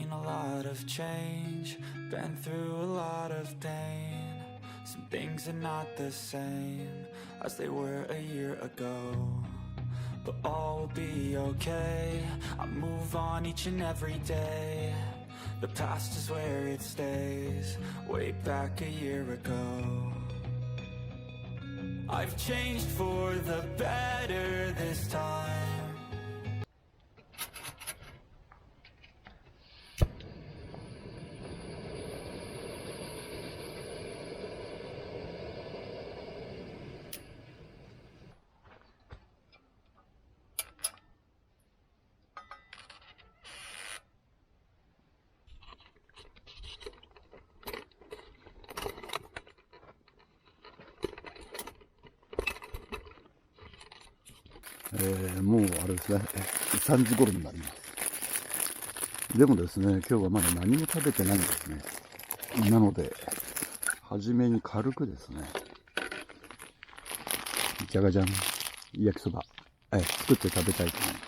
seen a lot of change, been through a lot of pain. Some things are not the same as they were a year ago, but all will be okay. I move on each and every day. The past is where it stays, way back a year ago. I've changed for the better this time. もうあれですね、3時頃になります。でもですね、今日はまだ何も食べてないんですね。なので、初めに軽くですね、じゃがじゃん、焼きそば、作って食べたいと思います。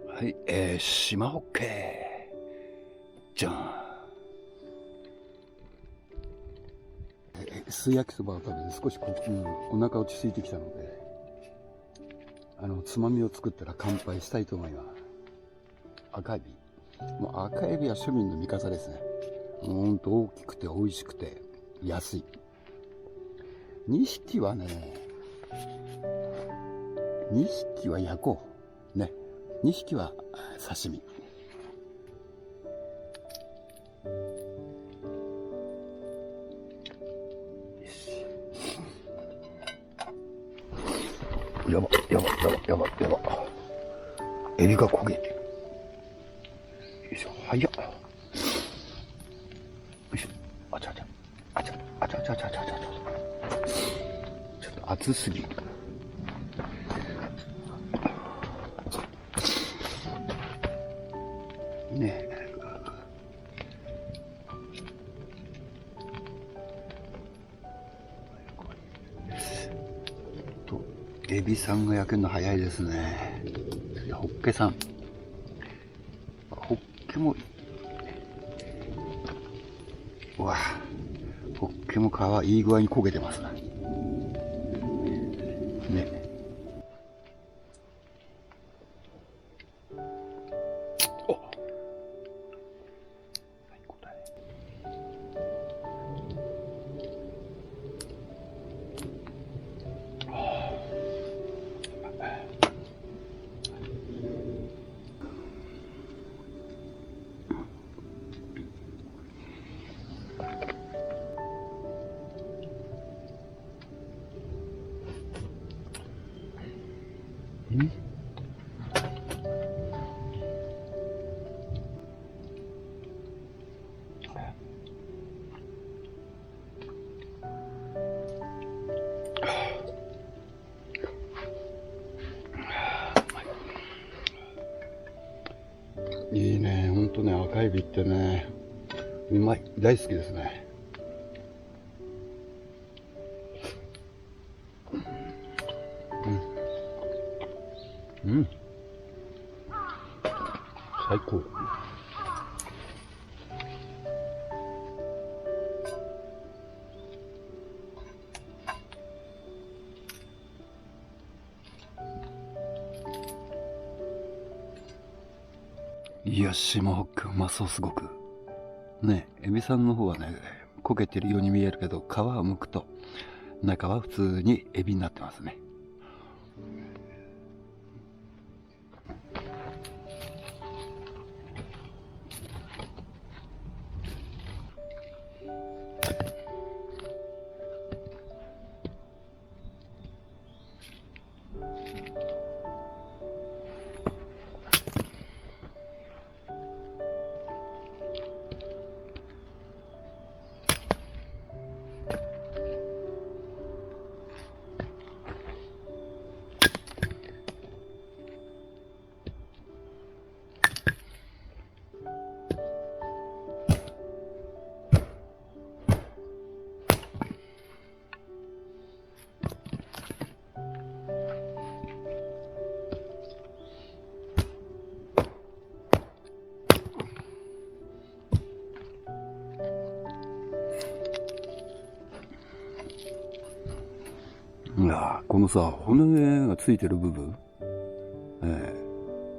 はい、島ホッケーじゃん。素焼きそばを食べて少しお腹落ち着いてきたので、つまみを作ったら乾杯したいと思います。赤エビ。もう赤エビは庶民の味方ですね。ほんと大きくて美味しくて安い。2匹はね、2匹は焼こう。ね。2匹は刺身。やば。エビが焦げてる。よいしょ、早っ。よいしょ、あちゃ。ちょっと熱すぎる。ねえ。エビさんが焼けるの早いですね。ホッケさん。ホッケも、うわ、ホッケも皮いい具合に焦げてますね。ね。お、最高だね。いいね、ほんとね、赤エビってね、うまい、大好きですね。最高。いや、島ホッケうまそう、すごく。ね、エビさんの方はね、焦げてるように見えるけど、皮を剥くと、中は普通にエビになってますね。いやー、このさ、骨がついてる部分、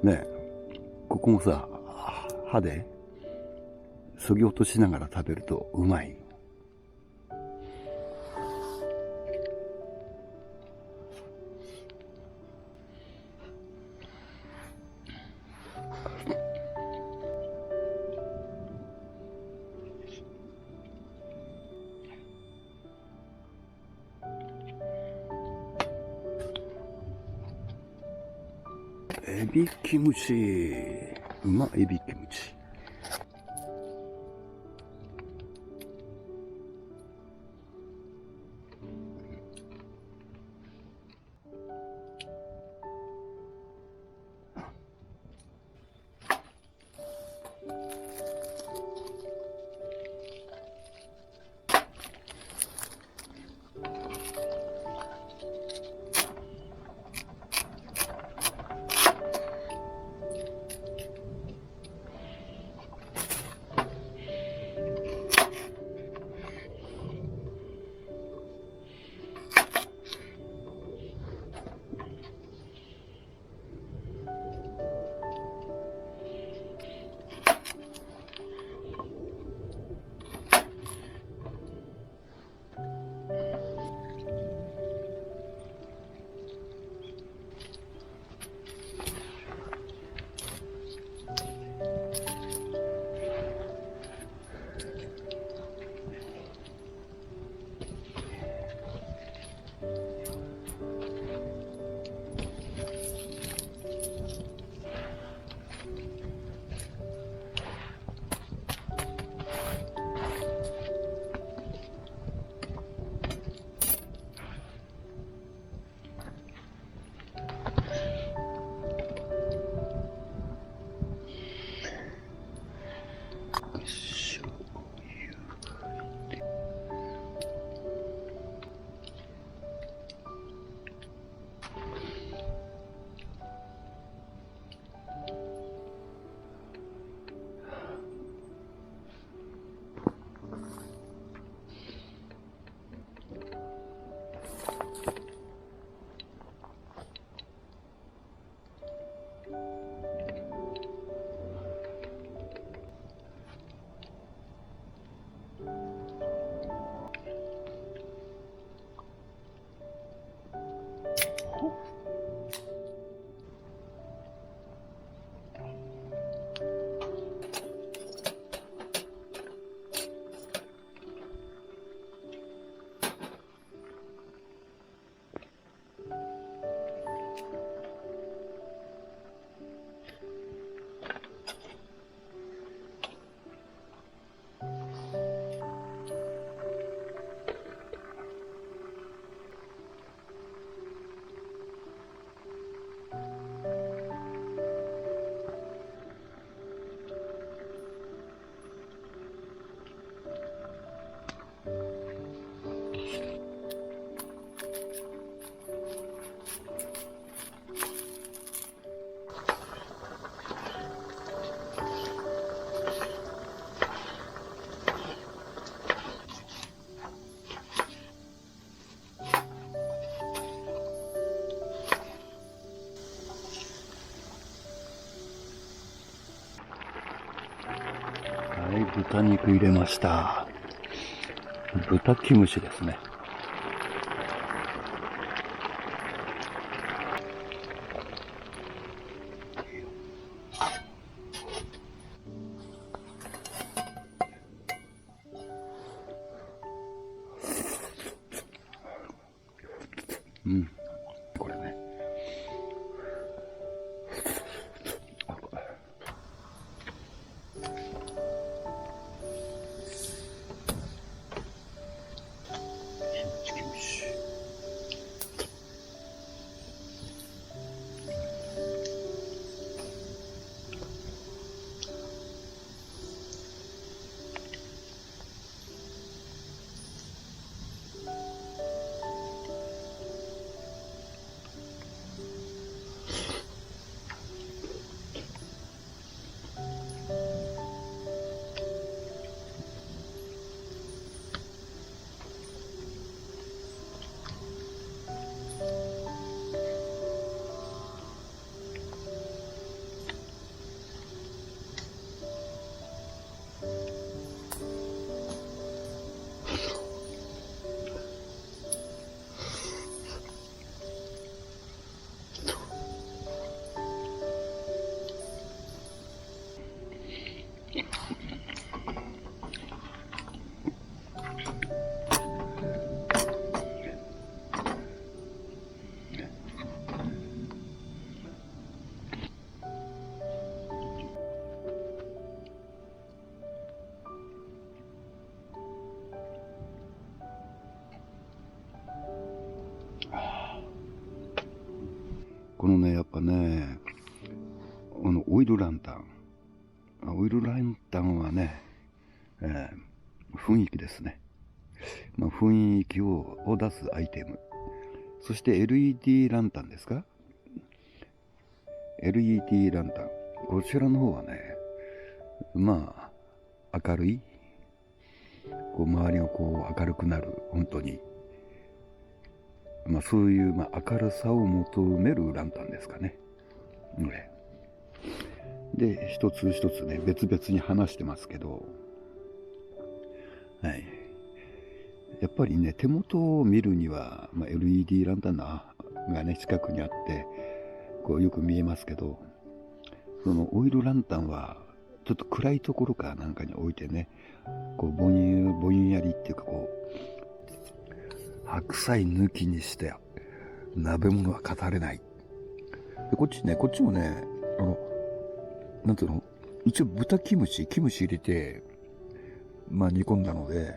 ね、ここもさ、歯で削ぎ落としながら食べるとうまい。エビキムチ、うまエビキムチ。はい、豚肉入れました。豚キムチですね。うん、これね。このね、やっぱね、オイルランタン。オイルランタンはね、雰囲気ですね。雰囲気を出すアイテム。そして LED ランタンですか？ LED ランタン。こちらの方はね、明るい、周りが明るくなる、本当に。そういう、明るさを求めるランタンですかね。で、一つ一つね、別々に話してますけど、はい。やっぱりね、手元を見るには、LED ランタンがね、近くにあって、よく見えますけど、そのオイルランタンは、ちょっと暗いところかなんかに置いてね、ぼんやりっていうか、白菜抜きにして、鍋物は語れない。で、こっちもね、なんていうの、一応豚キムチ入れて、煮込んだので、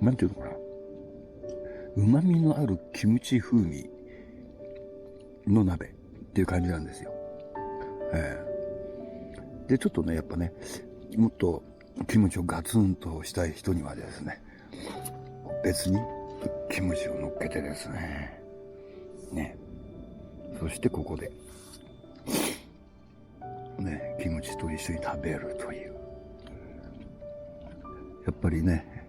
なんていうのかな、旨味のあるキムチ風味の鍋っていう感じなんですよ。で、ちょっとね、やっぱね、もっとキムチをガツンとしたい人にはですね、別にキムチを乗っけてですね、そしてここで、キムチと一緒に食べるという。やっぱりね、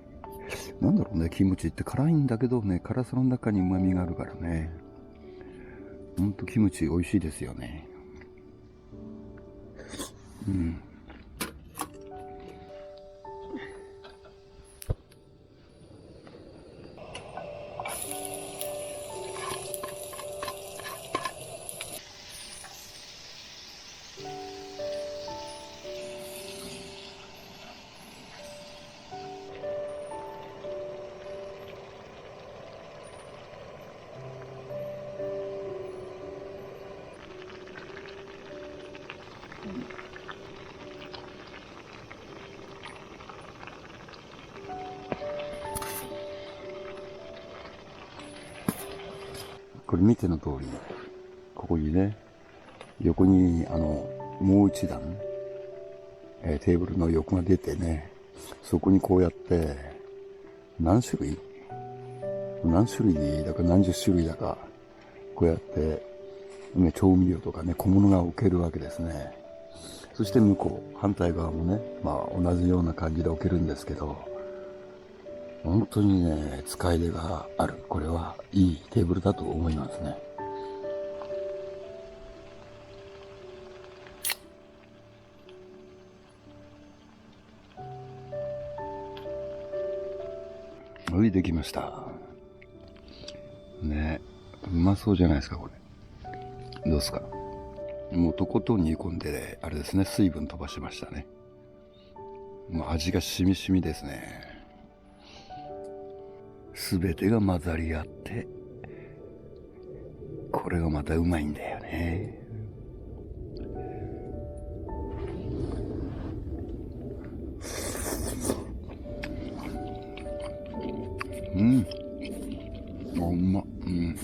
なんだろうね、キムチって辛いんだけどね、辛さの中に旨味があるからね、ほんとキムチ美味しいですよね。これ見ての通り、ここにね、横にもう一段、テーブルの横が出てね、そこにこうやって何種類だか何十種類だか、こうやって、調味料とかね、小物が置けるわけですね。そして向こう、反対側もね、同じような感じで置けるんですけど、本当にね、使い出がある。これはいいテーブルだと思いますね。はい、できました。ね、うまそうじゃないですか、これ。どうですか？もうとことん煮込んで、あれですね、水分飛ばしましたね。もう味がしみしみですね。すべてが混ざり合って、これがまたうまいんだよね。うん。うまっ。うん。